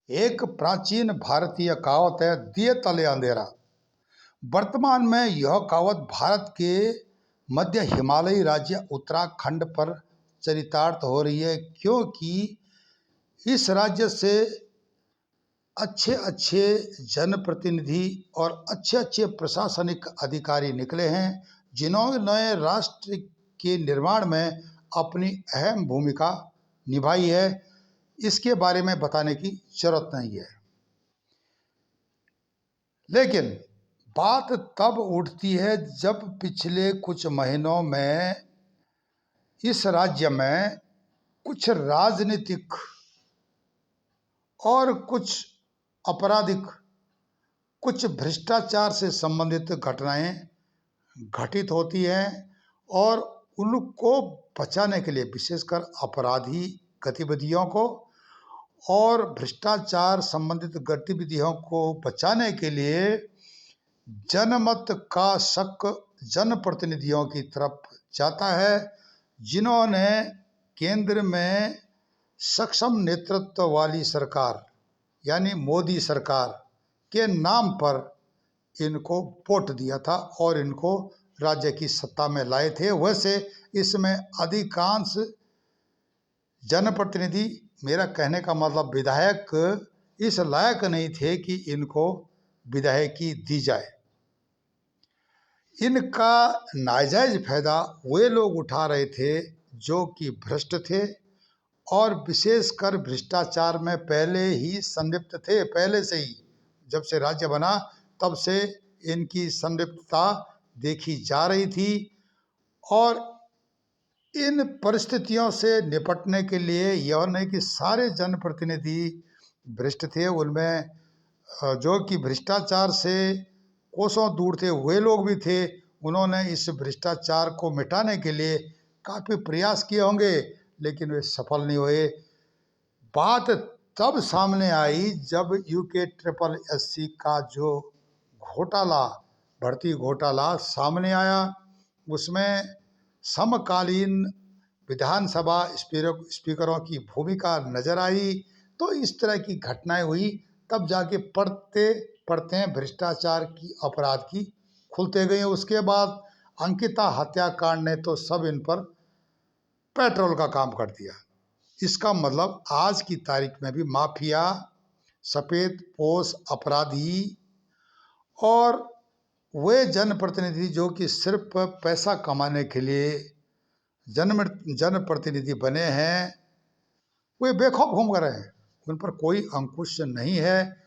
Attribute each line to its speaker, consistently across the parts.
Speaker 1: एक प्राचीन भारतीय कहावत है, दिए तले अंधेरा। वर्तमान में यह कहावत भारत के मध्य हिमालयी राज्य उत्तराखंड पर चरितार्थ हो रही है, क्योंकि इस राज्य से अच्छे अच्छे जनप्रतिनिधि और अच्छे अच्छे प्रशासनिक अधिकारी निकले हैं, जिन्होंने राष्ट्र के निर्माण में अपनी अहम भूमिका निभाई है। इसके बारे में बताने की जरूरत नहीं है, लेकिन बात तब उठती है जब पिछले कुछ महीनों में इस राज्य में कुछ राजनीतिक और कुछ आपराधिक, कुछ भ्रष्टाचार से संबंधित घटनाएं घटित होती हैं और उनको बचाने के लिए, विशेषकर अपराधी गतिविधियों को और भ्रष्टाचार संबंधित गतिविधियों को बचाने के लिए जनमत का शक जनप्रतिनिधियों की तरफ जाता है, जिन्होंने केंद्र में सक्षम नेतृत्व वाली सरकार यानी मोदी सरकार के नाम पर इनको वोट दिया था और इनको राज्य की सत्ता में लाए थे। वैसे इसमें अधिकांश जनप्रतिनिधि, मेरा कहने का मतलब विधायक, इस लायक नहीं थे कि इनको विधायकी दी जाए। इनका नाजायज फायदा वे लोग उठा रहे थे जो कि भ्रष्ट थे और विशेषकर भ्रष्टाचार में पहले ही संलिप्त थे। पहले से ही, जब से राज्य बना तब से इनकी संलिप्तता देखी जा रही थी और इन परिस्थितियों से निपटने के लिए यह नहीं कि सारे जनप्रतिनिधि भ्रष्ट थे, उनमें जो कि भ्रष्टाचार से कोसों दूर थे वे लोग भी थे। उन्होंने इस भ्रष्टाचार को मिटाने के लिए काफ़ी प्रयास किए होंगे, लेकिन वे सफल नहीं हुए। बात तब सामने आई जब UK-SSS का जो घोटाला, भर्ती घोटाला सामने आया। उसमें समकालीन विधानसभा स्पीकरों की भूमिका नजर आई। तो इस तरह की घटनाएं हुई, तब जाके पढ़ते पढ़ते भ्रष्टाचार की, अपराध की खुलते गए। उसके बाद अंकिता हत्याकांड ने तो सब इन पर पेट्रोल का काम कर दिया। इसका मतलब आज की तारीख में भी माफिया, सफेद पोश अपराधी और वे जनप्रतिनिधि जो कि सिर्फ पैसा कमाने के लिए जनप्रतिनिधि बने हैं, वे बेखौफ घूम रहे हैं, उन पर कोई अंकुश नहीं है।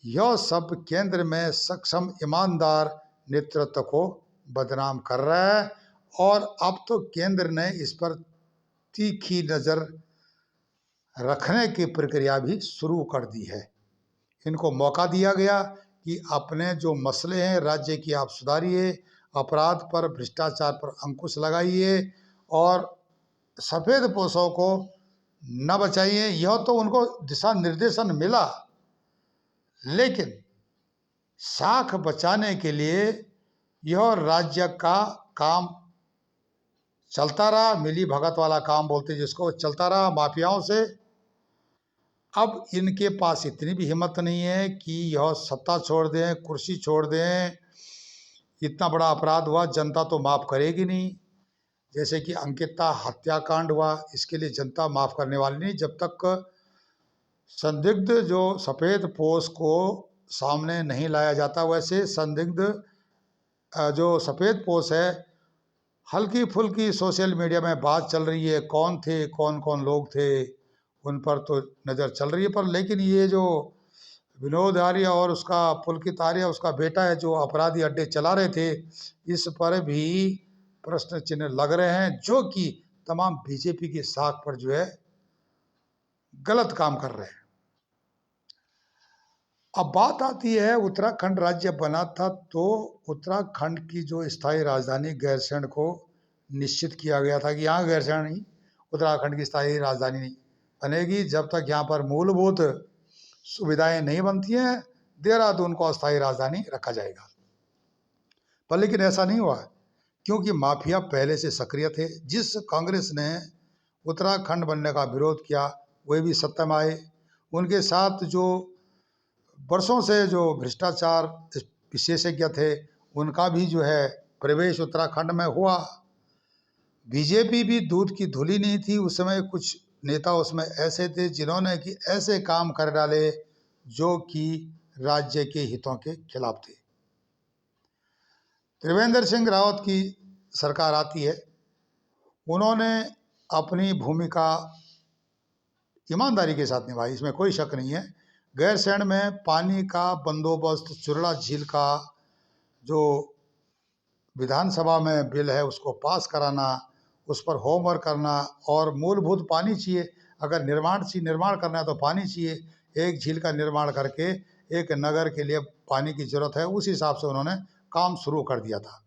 Speaker 1: यह सब केंद्र में सक्षम ईमानदार नेतृत्व को बदनाम कर रहा है और अब तो केंद्र ने इस पर तीखी नज़र रखने की प्रक्रिया भी शुरू कर दी है। इनको मौका दिया गया कि अपने जो मसले हैं राज्य की आप सुधारिए, अपराध पर, भ्रष्टाचार पर अंकुश लगाइए और सफ़ेद पोशों को न बचाइए। यह तो उनको दिशा निर्देशन मिला, लेकिन साख बचाने के लिए यह राज्य का काम चलता रहा। मिली भगत वाला काम बोलते जिसको, चलता रहा माफियाओं से। अब इनके पास इतनी भी हिम्मत नहीं है कि यह सत्ता छोड़ दें, कुर्सी छोड़ दें। इतना बड़ा अपराध हुआ, जनता तो माफ़ करेगी नहीं। जैसे कि अंकिता हत्याकांड हुआ, इसके लिए जनता माफ़ करने वाली नहीं जब तक संदिग्ध जो सफ़ेद पोश को सामने नहीं लाया जाता। वैसे संदिग्ध जो सफ़ेद पोश है, हल्की फुल्की सोशल मीडिया में बात चल रही है, कौन थे, कौन कौन लोग थे, उन पर तो नज़र चल रही है। पर लेकिन ये जो विनोद आर्या और उसका पुलकित आर्या, उसका बेटा है, जो अपराधी अड्डे चला रहे थे, इस पर भी प्रश्न चिन्ह लग रहे हैं, जो कि तमाम बीजेपी की साख पर जो है गलत काम कर रहे हैं। अब बात आती है, उत्तराखंड राज्य बना था तो उत्तराखंड की जो स्थायी राजधानी गैरसैंण को निश्चित किया गया था कि यहाँ गैरसैंण ही उत्तराखंड की स्थायी राजधानी नहीं बनेगी जब तक यहाँ पर मूलभूत सुविधाएं नहीं बनती हैं। देहरादून को अस्थायी राजधानी रखा जाएगा। पर लेकिन ऐसा नहीं हुआ, क्योंकि माफिया पहले से सक्रिय थे। जिस कांग्रेस ने उत्तराखंड बनने का विरोध किया वे भी सत्ता में आए, उनके साथ जो वर्षों से जो भ्रष्टाचार विशेषज्ञ थे, उनका भी जो है प्रवेश उत्तराखंड में हुआ। बीजेपी भी दूध की धुली नहीं थी उस समय। कुछ नेता उसमें ऐसे थे जिन्होंने कि ऐसे काम कर डाले जो कि राज्य के हितों के खिलाफ थे। त्रिवेंद्र सिंह रावत की सरकार आती है। उन्होंने अपनी भूमिका ईमानदारी के साथ निभाई, इसमें कोई शक नहीं है। गैरसैंण में पानी का बंदोबस्त, चुरला झील का जो विधानसभा में बिल है उसको पास कराना, उस पर होमवर्क करना, और मूलभूत पानी चाहिए। अगर निर्माण करना है तो पानी चाहिए। एक झील का निर्माण करके एक नगर के लिए पानी की जरूरत है, उस हिसाब से उन्होंने काम शुरू कर दिया था।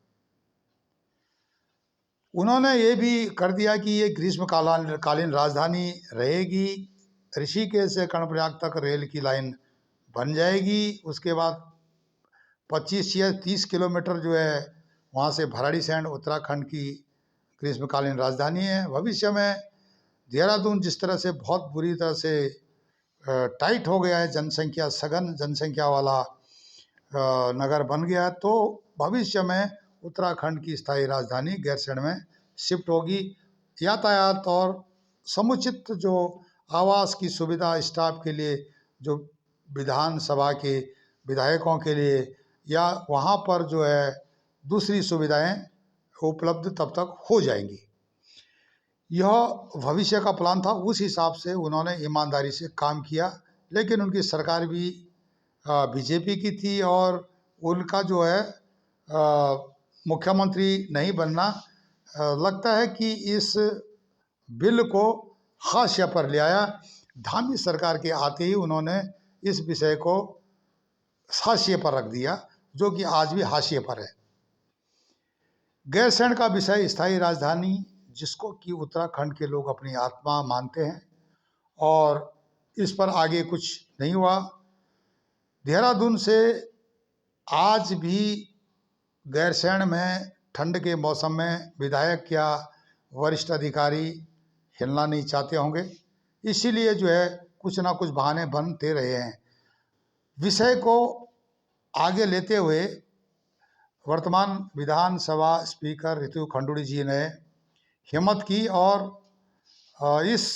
Speaker 1: उन्होंने ये भी कर दिया कि ये ग्रीष्मकालीन राजधानी रहेगी। ऋषिकेश से कर्णप्रयाग तक रेल की लाइन बन जाएगी। उसके बाद 25 या 30 किलोमीटर जो है वहाँ से भराड़ीसैंण उत्तराखंड की ग्रीष्मकालीन राजधानी है। भविष्य में देहरादून जिस तरह से बहुत बुरी तरह से टाइट हो गया है, जनसंख्या, सघन जनसंख्या वाला नगर बन गया, तो भविष्य में उत्तराखंड की स्थायी राजधानी गैरसैंण में शिफ्ट होगी। यातायात और समुचित जो आवास की सुविधा स्टाफ के लिए, जो विधानसभा के विधायकों के लिए, या वहाँ पर जो है दूसरी सुविधाएं उपलब्ध तब तक हो जाएंगी। यह भविष्य का प्लान था। उस हिसाब से उन्होंने ईमानदारी से काम किया। लेकिन उनकी सरकार भी बीजेपी की थी और उनका जो है मुख्यमंत्री नहीं बनना लगता है कि इस बिल को हाशिया पर ले आया। धामी सरकार के आते ही उन्होंने इस विषय को हाशिए पर रख दिया, जो कि आज भी हाशिए पर है। गैरसैंण का विषय स्थायी राजधानी, जिसको कि उत्तराखंड के लोग अपनी आत्मा मानते हैं, और इस पर आगे कुछ नहीं हुआ। देहरादून से आज भी गैरसैंण में ठंड के मौसम में विधायक या वरिष्ठ अधिकारी हिलना नहीं चाहते होंगे, इसीलिए जो है कुछ ना कुछ बहाने बनते रहे हैं। विषय को आगे लेते हुए वर्तमान विधानसभा स्पीकर ऋतु खंडूड़ी जी ने हिम्मत की और इस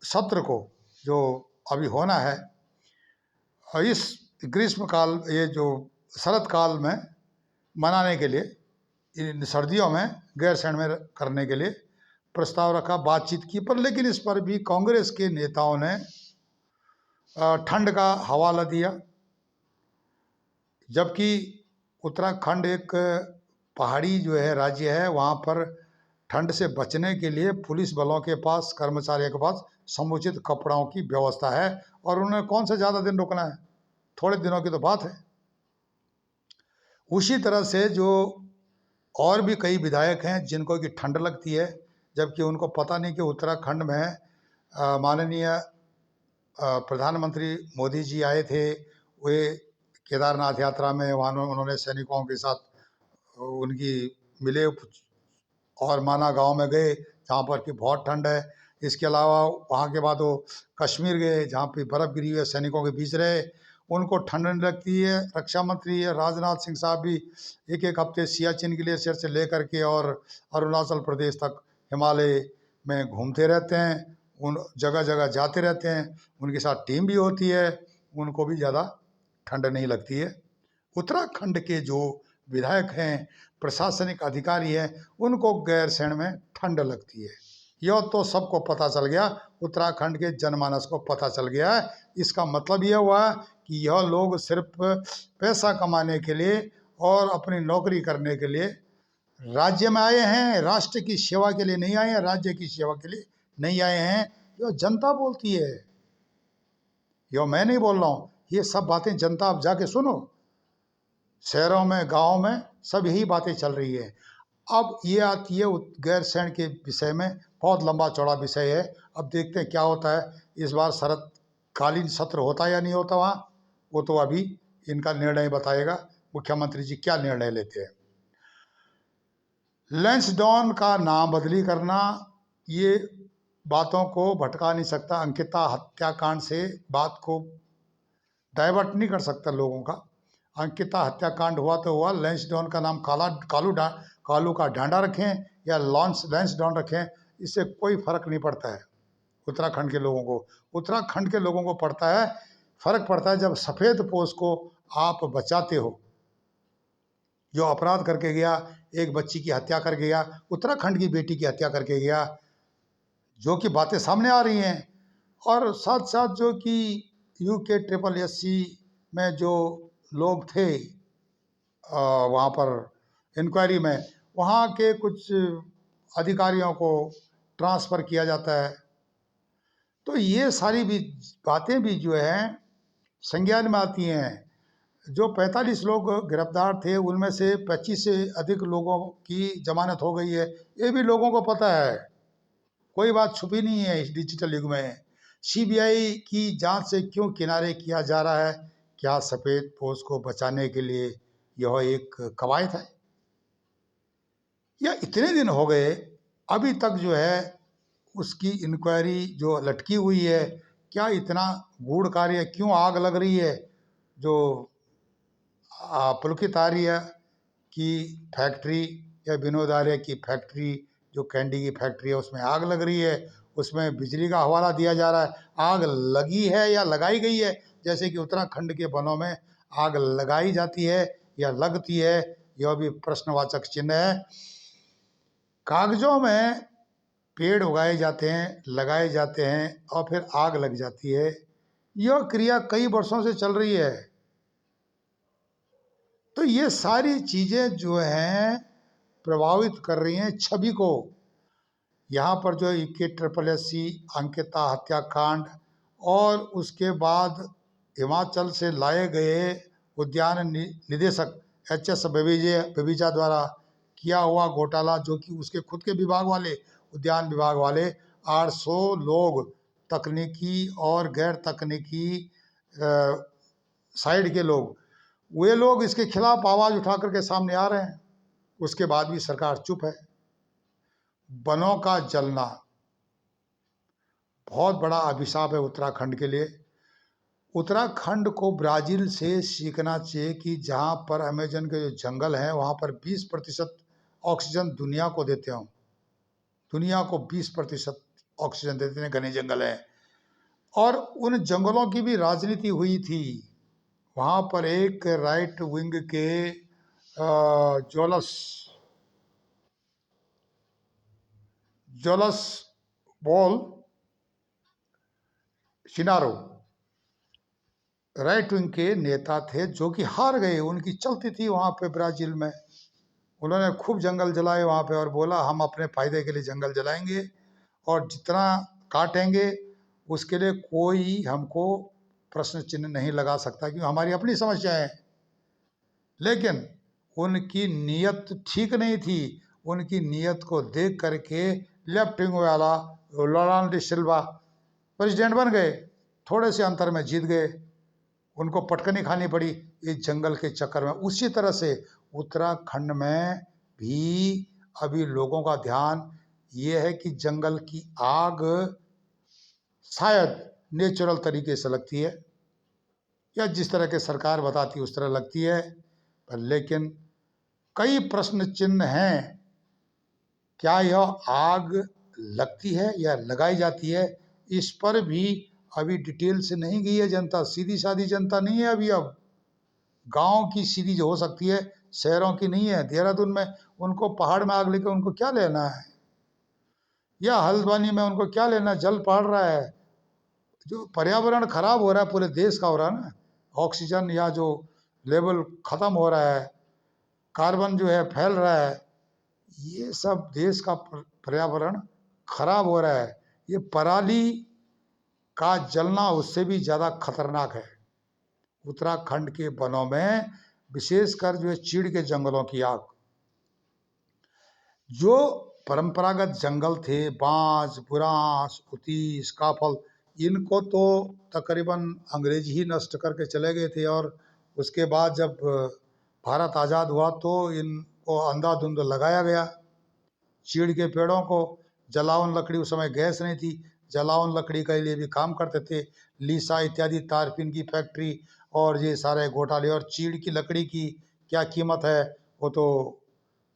Speaker 1: सत्र को जो अभी होना है, इस ग्रीष्मकाल, ये जो शरद काल में मनाने के लिए, इन सर्दियों में गैरसैंण में करने के लिए प्रस्ताव रखा, बातचीत की। पर लेकिन इस पर भी कांग्रेस के नेताओं ने ठंड का हवाला दिया। जबकि उत्तराखंड एक पहाड़ी जो है राज्य है, वहाँ पर ठंड से बचने के लिए पुलिस बलों के पास, कर्मचारियों के पास समुचित कपड़ों की व्यवस्था है, और उन्हें कौन सा ज़्यादा दिन रुकना है, थोड़े दिनों की तो बात है। उसी तरह से जो और भी कई विधायक हैं जिनको कि ठंड लगती है, जबकि उनको पता नहीं कि उत्तराखंड में माननीय प्रधानमंत्री मोदी जी आए थे। वे केदारनाथ यात्रा में वहाँ उन्होंने सैनिकों के साथ उनकी मिले, और माना गांव में गए जहाँ पर कि बहुत ठंड है। इसके अलावा वहाँ के बाद वो कश्मीर गए जहाँ पे बर्फ़ गिरी हुई है, सैनिकों के बीच रहे, उनको ठंड नहीं लगती है। रक्षा मंत्री राजनाथ सिंह साहब भी एक एक हफ्ते सियाचिन ग्लेशियर से लेकर के और अरुणाचल प्रदेश तक हिमालय में घूमते रहते हैं, उन जगह जगह जाते रहते हैं। उनके साथ टीम भी होती है, उनको भी ज़्यादा ठंड नहीं लगती है। उत्तराखंड के जो विधायक हैं, प्रशासनिक अधिकारी हैं, उनको गैरसैंण में ठंड लगती है। यह तो सबको पता चल गया, उत्तराखंड के जनमानस को पता चल गया है। इसका मतलब यह हुआ कि यह लोग सिर्फ पैसा कमाने के लिए और अपनी नौकरी करने के लिए राज्य में आए हैं, राष्ट्र की सेवा के लिए नहीं आए हैं, राज्य की सेवा के लिए नहीं आए हैं। यह जनता बोलती है, यह मैं नहीं बोल रहा हूँ। ये सब बातें जनता, आप जाके सुनो, शहरों में, गाँव में सब यही बातें चल रही है। अब ये आती है गैरसैंण के विषय में, बहुत लंबा चौड़ा विषय है। अब देखते हैं क्या होता है इस बार, शरतकालीन सत्र होता है या नहीं होता वहाँ, वो तो अभी इनका निर्णय बताएगा, मुख्यमंत्री जी क्या निर्णय लेते हैं। लैंसडॉन का नाम बदली करना, ये बातों को भटका नहीं सकता, अंकिता हत्याकांड से बात को डाइवर्ट नहीं कर सकता लोगों का। अंकिता हत्याकांड हुआ तो हुआ, लैंसडाउन का नाम कालू का डांडा रखें या लैंसडाउन रखें, इससे कोई फर्क नहीं पड़ता है उत्तराखंड के लोगों को। उत्तराखंड के लोगों को पड़ता है, फर्क पड़ता है जब सफ़ेद पोश को आप बचाते हो। जो अपराध करके गया, एक बच्ची की हत्या करके गया, उत्तराखंड की बेटी की हत्या करके गया, जो कि बातें सामने आ रही हैं। और साथ साथ जो कि यूके ट्रिपल एससी में जो लोग थे वहाँ पर इंक्वायरी में, वहाँ के कुछ अधिकारियों को ट्रांसफ़र किया जाता है। तो ये सारी भी बातें भी जो है संज्ञान में आती हैं। जो 45 लोग गिरफ्तार थे उनमें से 25 से अधिक लोगों की जमानत हो गई है, ये भी लोगों को पता है। कोई बात छुपी नहीं है इस डिजिटल युग में। सीबीआई की जांच से क्यों किनारे किया जा रहा है? क्या सफ़ेद पोश को बचाने के लिए यह एक कवायद है, या इतने दिन हो गए अभी तक जो है उसकी इंक्वायरी जो लटकी हुई है? क्या इतना गूढ़ कार्य, क्यों आग लग रही है? जो पुलकित आर्य की फैक्ट्री या विनोद आर्य की फैक्ट्री, जो कैंडी की फैक्ट्री है, उसमें आग लग रही है, उसमें बिजली का हवाला दिया जा रहा है। आग लगी है या लगाई गई है? जैसे कि उत्तराखंड के वनों में आग लगाई जाती है या लगती है, यह भी प्रश्नवाचक चिन्ह है। कागजों में पेड़ उगाए जाते हैं, लगाए जाते हैं और फिर आग लग जाती है। यह क्रिया कई वर्षों से चल रही है। तो ये सारी चीज़ें जो हैं प्रभावित कर रही हैं छवि को। यहाँ पर जो के ट्रिपल एससी अंकिता हत्याकांड और उसके बाद हिमाचल से लाए गए उद्यान निदेशक एच.एस. बेबीजा द्वारा किया हुआ घोटाला, जो कि उसके खुद के विभाग वाले, उद्यान विभाग वाले 800 लोग तकनीकी और गैर तकनीकी साइड के लोग, वे लोग इसके खिलाफ आवाज़ उठा करके सामने आ रहे हैं। उसके बाद भी सरकार चुप है। वनों का जलना बहुत बड़ा अभिशाप है उत्तराखंड के लिए। उत्तराखंड को ब्राज़ील से सीखना चाहिए कि जहाँ पर अमेजन के जो जंगल हैं वहाँ पर 20% ऑक्सीजन दुनिया को देते हों। दुनिया को 20% ऑक्सीजन देते हैं, घने जंगल हैं। और उन जंगलों की भी राजनीति हुई थी। वहाँ पर एक राइट विंग के जोलस बॉल सिनारो राइट विंग के नेता थे, जो कि हार गए। उनकी चलती थी वहाँ पे ब्राज़ील में। उन्होंने खूब जंगल जलाए वहाँ पे और बोला हम अपने फ़ायदे के लिए जंगल जलाएंगे और जितना काटेंगे उसके लिए कोई हमको प्रश्न चिन्ह नहीं लगा सकता, क्योंकि हमारी अपनी समस्याएं हैं। लेकिन उनकी नीयत ठीक नहीं थी। उनकी नीयत को देख करके लेफ्ट विंग वाला लोरान डी सिल्वा प्रेसिडेंट बन गए, थोड़े से अंतर में जीत गए। उनको पटकनी खानी पड़ी इस जंगल के चक्कर में। उसी तरह से उत्तराखंड में भी अभी लोगों का ध्यान ये है कि जंगल की आग शायद नेचुरल तरीके से लगती है या जिस तरह के सरकार बताती है उस तरह लगती है, पर लेकिन कई प्रश्न चिन्ह हैं। क्या यह आग लगती है या लगाई जाती है, इस पर भी अभी डिटेल से नहीं गई है जनता। सीधी सादी जनता नहीं है अभी। अब गांव की सीधी जो हो सकती है, शहरों की नहीं है। देहरादून में उनको पहाड़ में आग लेके उनको क्या लेना है, या हल्द्वानी में उनको क्या लेना, जल पड़ रहा है। जो पर्यावरण खराब हो रहा है पूरे देश का हो रहा है ना, ऑक्सीजन या जो लेवल खत्म हो रहा है, कार्बन जो है फैल रहा है, ये सब देश का पर्यावरण खराब हो रहा है। ये पराली का जलना उससे भी ज़्यादा खतरनाक है। उत्तराखंड के वनों में विशेषकर जो है चीड़ के जंगलों की आग, जो परंपरागत जंगल थे, बांस, बुरांस, उतीस, काफल, इनको तो तकरीबन अंग्रेज ही नष्ट करके चले गए थे। और उसके बाद जब भारत आज़ाद हुआ तो इनको अंधाधुंध लगाया गया, चीड़ के पेड़ों को। जलावन लकड़ी, उस समय गैस नहीं थी, जलावन लकड़ी के लिए भी काम करते थे। लीसा इत्यादि तारपीन की फैक्ट्री और ये सारे घोटाले। और चीड़ की लकड़ी की क्या कीमत है वो तो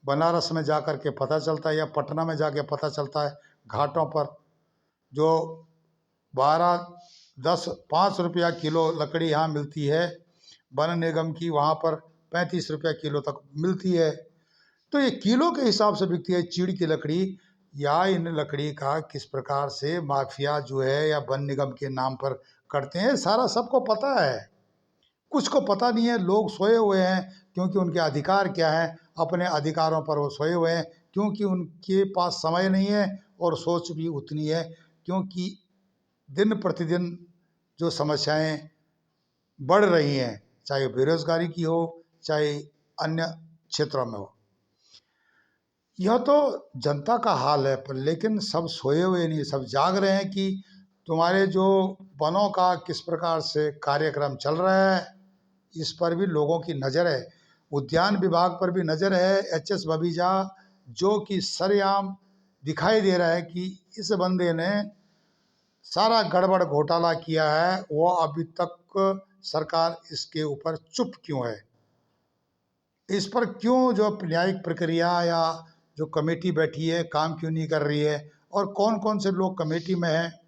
Speaker 1: बनारस में जा कर के पता चलता है, या पटना में जाके पता चलता है। घाटों पर जो 12, 10, 5 रुपया किलो लकड़ी यहाँ मिलती है वन निगम की, वहाँ पर 35 रुपया किलो तक मिलती है। तो ये किलो के हिसाब से बिकती है चीड़ की लकड़ी। या इन लकड़ी का किस प्रकार से माफिया जो है या वन निगम के नाम पर करते हैं, सारा सबको पता है। कुछ को पता नहीं है, लोग सोए हुए हैं, क्योंकि उनके अधिकार क्या है, अपने अधिकारों पर वो सोए हुए हैं, क्योंकि उनके पास समय नहीं है और सोच भी उतनी है, क्योंकि दिन प्रतिदिन जो समस्याएं बढ़ रही हैं, चाहे बेरोजगारी की हो, चाहे अन्य क्षेत्रों में हो, यह तो जनता का हाल है। पर लेकिन सब सोए हुए नहीं, सब जाग रहे हैं कि तुम्हारे जो वनों का किस प्रकार से कार्यक्रम चल रहा है, इस पर भी लोगों की नज़र है। उद्यान विभाग पर भी नज़र है। एच.एस. बबीजा जो कि सरेआम दिखाई दे रहा है कि इस बंदे ने सारा गड़बड़ घोटाला किया है, वो अभी तक सरकार इसके ऊपर चुप क्यों है? इस पर क्यों जो न्यायिक प्रक्रिया या जो कमेटी बैठी है काम क्यों नहीं कर रही है? और कौन कौन से लोग कमेटी में हैं?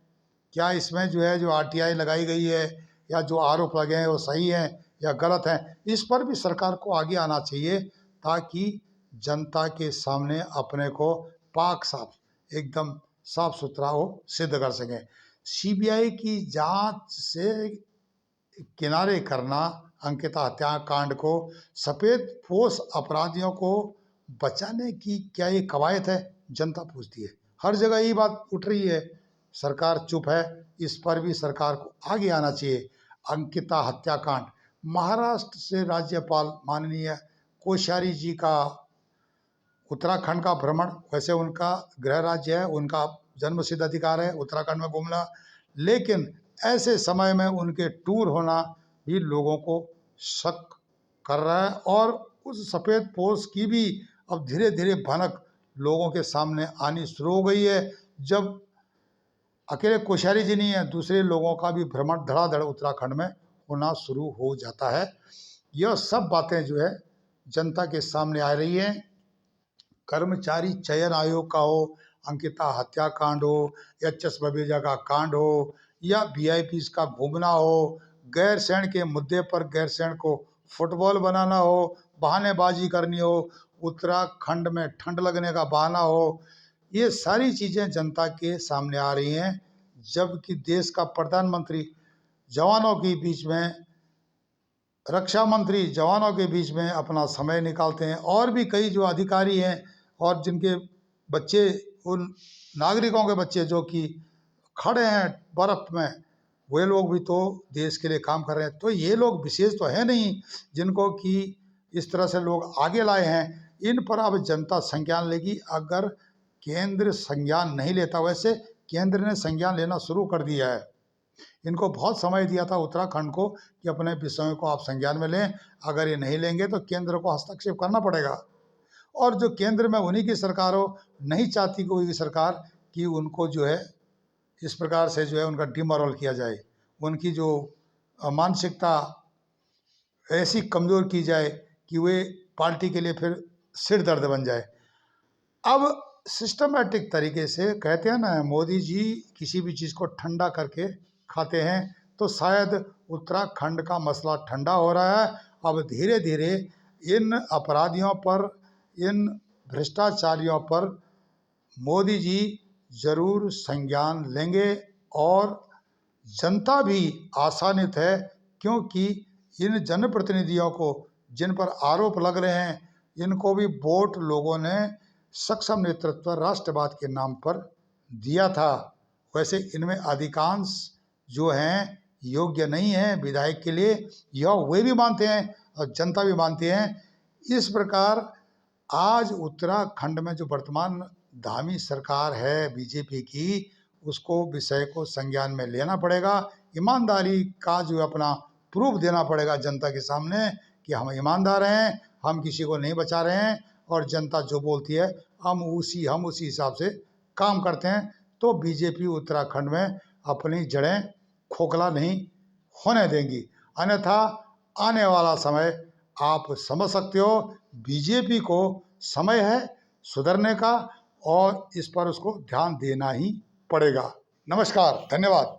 Speaker 1: क्या इसमें जो है जो आरटीआई लगाई गई है या जो आरोप लगे हैं वो सही है या गलत है? इस पर भी सरकार को आगे आना चाहिए, ताकि जनता के सामने अपने को पाक साफ एकदम साफ सुथरा वो सिद्ध कर सकें। सीबीआई की जांच से किनारे करना अंकिता हत्याकांड को, सफेद पोश अपराधियों को बचाने की क्या ये कवायद है? जनता पूछती है। हर जगह यही बात उठ रही है, सरकार चुप है। इस पर भी सरकार को आगे आना चाहिए। अंकिता हत्याकांड, महाराष्ट्र से राज्यपाल माननीय कोश्यारी जी का उत्तराखंड का भ्रमण, वैसे उनका गृह राज्य है, उनका जन्मसिद्ध अधिकार है उत्तराखंड में घूमना, लेकिन ऐसे समय में उनके टूर होना भी लोगों को शक कर रहा है। और उस सफ़ेद पोश की भी अब धीरे धीरे भनक लोगों के सामने आनी शुरू हो गई है। जब अकेले कोश्यारी जी नहीं है, दूसरे लोगों का भी भ्रमण धड़ाधड़ उत्तराखंड में होना शुरू हो जाता है। यह सब बातें जो है जनता के सामने आ रही हैं। कर्मचारी चयन आयोग का हो, अंकिता हत्याकांड हो, एच.एस. बबीजा का कांड हो, या वीआईपी का घूमना हो, गैरसैंण के मुद्दे पर गैरसैंण को फुटबॉल बनाना हो, बहानेबाजी करनी हो, उत्तराखंड में ठंड लगने का बहाना हो, ये सारी चीज़ें जनता के सामने आ रही हैं। जबकि देश का प्रधानमंत्री जवानों के बीच में, रक्षा मंत्री जवानों के बीच में अपना समय निकालते हैं, और भी कई जो अधिकारी हैं और जिनके बच्चे, उन नागरिकों के बच्चे जो कि खड़े हैं बर्फ में, वे लोग भी तो देश के लिए काम कर रहे हैं। तो ये लोग विशेष तो है नहीं जिनको कि इस तरह से लोग आगे लाए हैं। इन पर अब जनता संज्ञान लेगी। अगर केंद्र संज्ञान नहीं लेता, वैसे केंद्र ने संज्ञान लेना शुरू कर दिया है। इनको बहुत समय दिया था उत्तराखंड को कि अपने विषयों को आप संज्ञान में लें। अगर ये नहीं लेंगे तो केंद्र को हस्तक्षेप करना पड़ेगा। और जो केंद्र में उन्हीं की सरकार हो, नहीं चाहती कोई भी सरकार कि उनको जो है इस प्रकार से जो है उनका डिमोरल किया जाए, उनकी जो मानसिकता ऐसी कमज़ोर की जाए कि वे पार्टी के लिए फिर सिर दर्द बन जाए। अब सिस्टमेटिक तरीके से कहते हैं ना, मोदी जी किसी भी चीज़ को ठंडा करके खाते हैं, तो शायद उत्तराखंड का मसला ठंडा हो रहा है। अब धीरे धीरे इन अपराधियों पर, इन भ्रष्टाचारियों पर मोदी जी जरूर संज्ञान लेंगे। और जनता भी आसानित है, क्योंकि इन जनप्रतिनिधियों को जिन पर आरोप लग रहे हैं, इनको भी वोट लोगों ने सक्षम नेतृत्व राष्ट्रवाद के नाम पर दिया था। वैसे इनमें अधिकांश जो हैं योग्य नहीं हैं विधायक के लिए, यह वे भी मानते हैं और जनता भी मानती है। इस प्रकार आज उत्तराखंड में जो वर्तमान धामी सरकार है बीजेपी की, उसको विषय को संज्ञान में लेना पड़ेगा। ईमानदारी का जो अपना प्रूफ देना पड़ेगा जनता के सामने कि हम ईमानदार हैं, हम किसी को नहीं बचा रहे हैं, और जनता जो बोलती है हम उसी हिसाब से काम करते हैं तो बीजेपी उत्तराखंड में अपनी जड़ें खोखला नहीं होने देंगी। अन्यथा आने वाला समय आप समझ सकते हो, बीजेपी को समय है सुधरने का और इस पर उसको ध्यान देना ही पड़ेगा। नमस्कार, धन्यवाद।